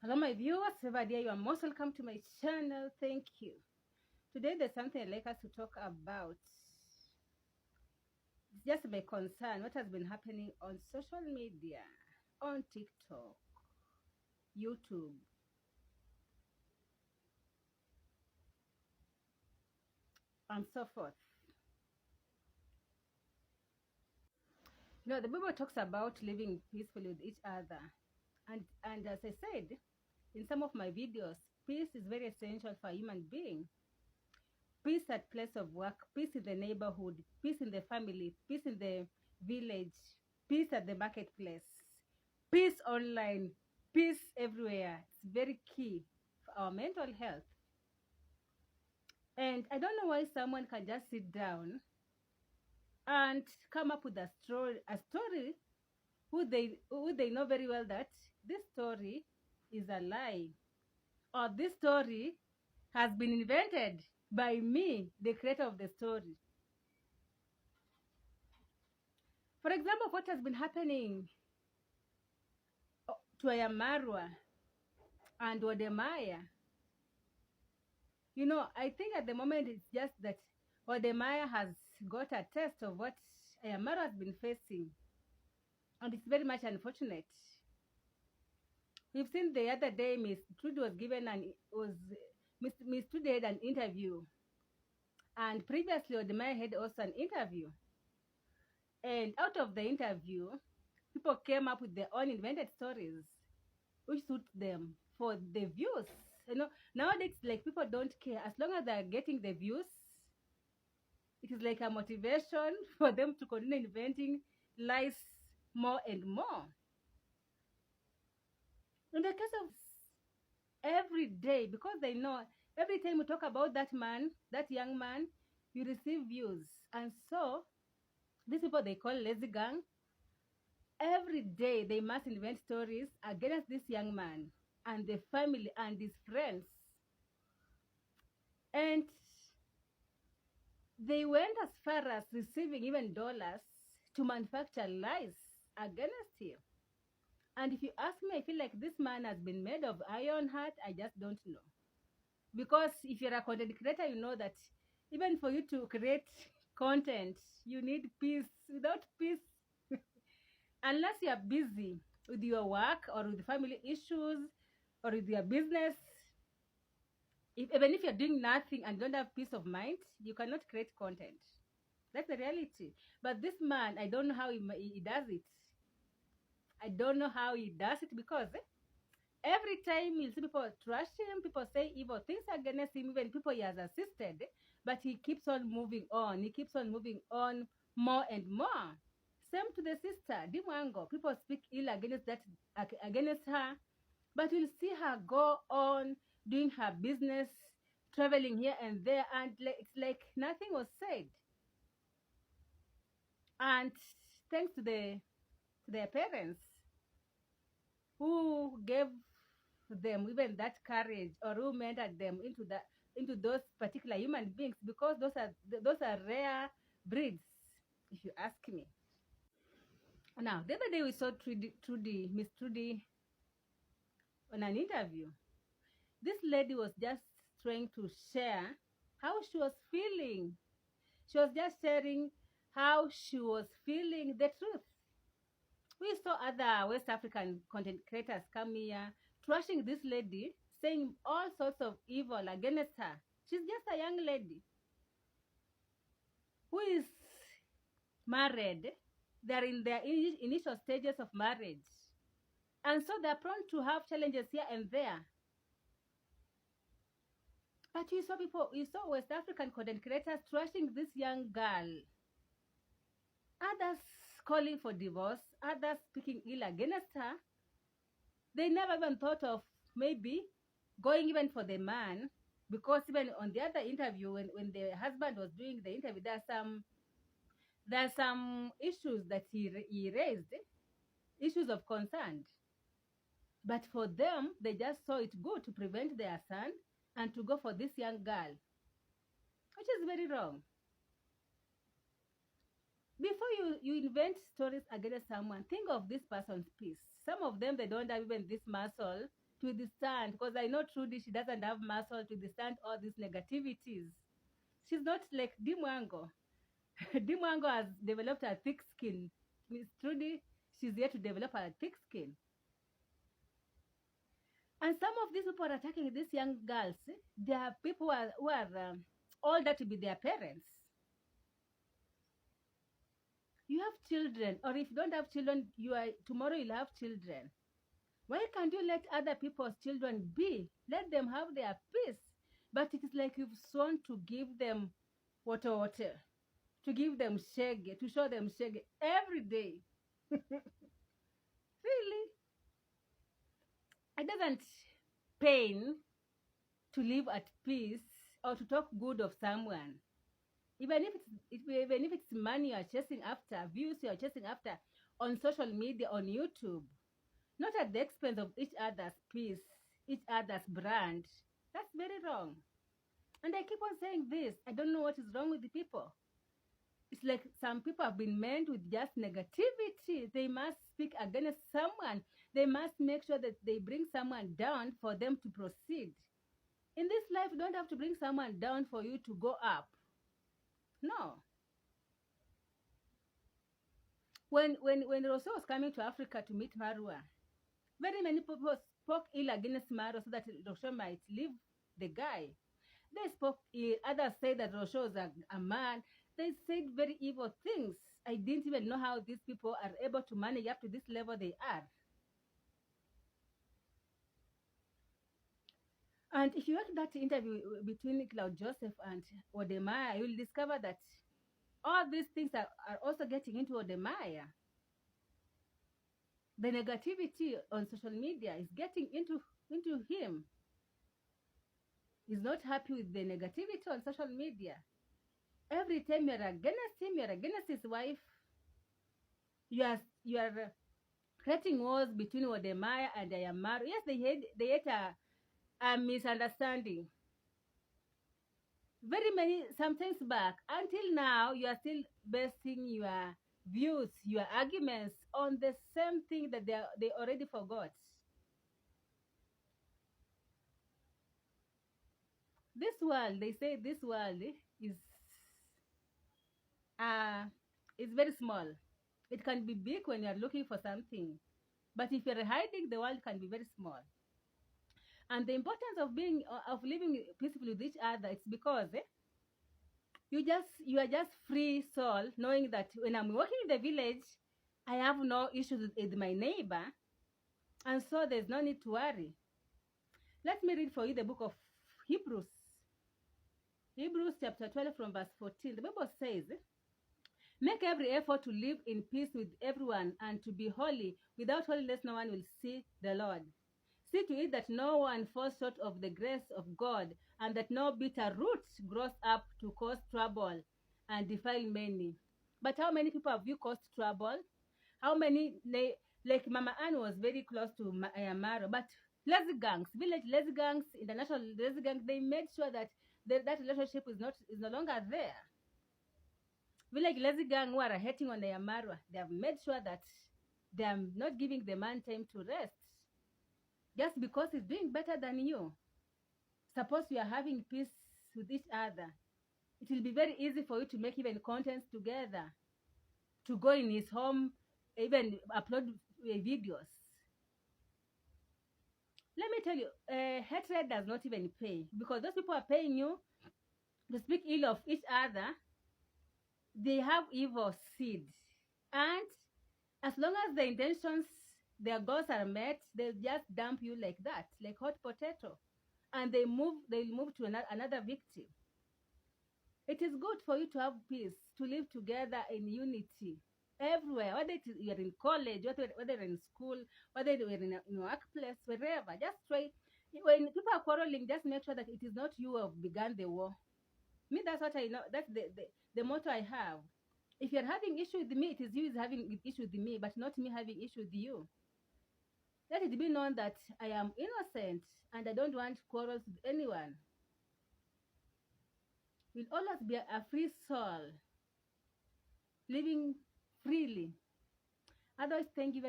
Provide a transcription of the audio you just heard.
Hello, my viewers. Wherever there you are, most welcome to my channel. Thank you. Today, there's something I'd like us to talk about. It's just my concern what has been happening on social media, on TikTok, YouTube, and so forth. The Bible talks about living peacefully with each other. And as I said in some of my videos, peace is very essential for a human being. Peace at place of work, peace in the neighborhood, peace in the family, peace in the village, peace at the marketplace, peace online, peace everywhere. It's very key for our mental health. And I don't know why someone can just sit down and come up with a story who they know very well that this story is a lie, or this story has been invented by me, the creator of the story. For example, what has been happening to Marwa and Wodemaya. I think at the moment it's just that Wodemaya has got a taste of what Marwa has been facing, and it's very much unfortunate. We've seen the other day Miss Trudy was given an was Miss Trudy had an interview, and previously Wodemaya had also an interview, and out of the interview, people came up with their own invented stories which suit them for the views. Nowadays, like, people don't care as long as they're getting the views. It is like a motivation for them to continue inventing lies more and more. In the case of every day, because they know every time we talk about that man, that young man, you receive views. And so these people they call lazy gang, every day they must invent stories against this young man and the family and his friends. And they went as far as receiving even dollars to manufacture lies against him. And if you ask me, I feel like this man has been made of iron heart. I just don't know. Because if you're a content creator, you know that even for you to create content, you need peace. Without peace, unless you are busy with your work or with family issues or with your business, even if you're doing nothing and don't have peace of mind, you cannot create content. That's the reality. But this man, I don't know how he does it. I don't know how he does it, because every time you see people trash him, people say evil things against him, even people he has assisted, but he keeps on moving on. He keeps on moving on more and more. Same to the sister, Mwango. People speak ill against her, but you'll see her go on doing her business, traveling here and there, and it's like nothing was said. And thanks to their parents who gave them even that courage, or who mentored them into those particular human beings, because those are rare breeds, if you ask me. Now, the other day we saw Miss Trudy on an interview. This lady was just trying to share how she was feeling. She was just sharing how she was feeling, the truth. We saw other West African content creators come here trashing this lady, saying all sorts of evil against her. She's just a young lady who is married. They're in their initial stages of marriage. And so they're prone to have challenges here and there. But you saw West African content creators trashing this young girl. Others calling for divorce, others speaking ill against her. They never even thought of maybe going even for the man, because even on the other interview, when the husband was doing the interview, there's some issues that he raised, issues of concern. But for them, they just saw it good to prevent their son and to go for this young girl, which is very wrong. Before you invent stories against someone, think of this person's peace. Some of them, they don't have even this muscle to withstand, because I know Trudy, she doesn't have muscle to withstand all these negativities. She's not like Mwango. Mwango has developed a thick skin. Miss Trudy, she's here to develop a thick skin. And some of these people are attacking these young girls. They are people who are older to be their parents. You have children, or if you don't have children, tomorrow you'll have children. Why can't you let other people's children be? Let them have their peace. But it is like you've sworn to give them water, to give them shege, to show them shege every day. Really? It doesn't pain to live at peace or to talk good of someone. Even if it's money you're chasing after, views you're chasing after on social media, on YouTube, not at the expense of each other's peace, each other's brand. That's very wrong. And I keep on saying this. I don't know what is wrong with the people. It's like some people have been meant with just negativity. They must speak against someone. They must make sure that they bring someone down for them to proceed. In this life, you don't have to bring someone down for you to go up. No. When Rousseau was coming to Africa to meet Marwa, very many people spoke ill against Marwa so that Rousseau might leave the guy. They spoke ill. Others said that Rousseau was a man. They said very evil things. I didn't even know how these people are able to manage up to this level they are. And if you watch that interview between Claude Joseph and Wodemaya, you'll discover that all these things are also getting into Wodemaya. The negativity on social media is getting into him. He's not happy with the negativity on social media. Every time you're against him, you're against his wife, you are creating wars between Wodemaya and Ayamaru. Yes, they had a misunderstanding. Very many sometimes back. Until now, you are still basing your views, your arguments on the same thing that they already forgot. This world, they say this world uh is very small. It can be big when you're looking for something. But if you're hiding, the world can be very small. And the importance of living peacefully with each other, it's because you are just free soul, knowing that when I'm walking in the village, I have no issues with my neighbor, and so there's no need to worry. Let me read for you the book of Hebrews. Hebrews chapter 12 from verse 14. The Bible says, make every effort to live in peace with everyone and to be holy. Without holiness, no one will see the Lord. See to it that no one falls short of the grace of God, and that no bitter root grows up to cause trouble and defile many. But how many people have you caused trouble? How many, like Mama Ann was very close to Marwa, but lazy gangs, village lazy gangs, international lazy gangs, they made sure that that relationship is no longer there. Village lazy gang who are hating on Marwa, they have made sure that they are not giving the man time to rest. Just because he's doing better than you. Suppose you are having peace with each other. It will be very easy for you to make even contents together, to go in his home, even upload videos. Let me tell you, hatred does not even pay, because those people are paying you to speak ill of each other. They have evil seed. And as long as the intentions, their goals are met, they'll just dump you like that, like hot potato. And they'll move to another victim. It is good for you to have peace, to live together in unity everywhere, whether you're in college, whether you're in school, whether you're in a workplace, wherever. Just try. When people are quarreling, just make sure that it is not you who have begun the war. Me, that's what I know. That's the motto I have. If you're having issue with me, it is you is having issue with me, but not me having issue with you. Let it be known that I am innocent and I don't want quarrels with anyone. Will always be a free soul, living freely. Otherwise, thank you very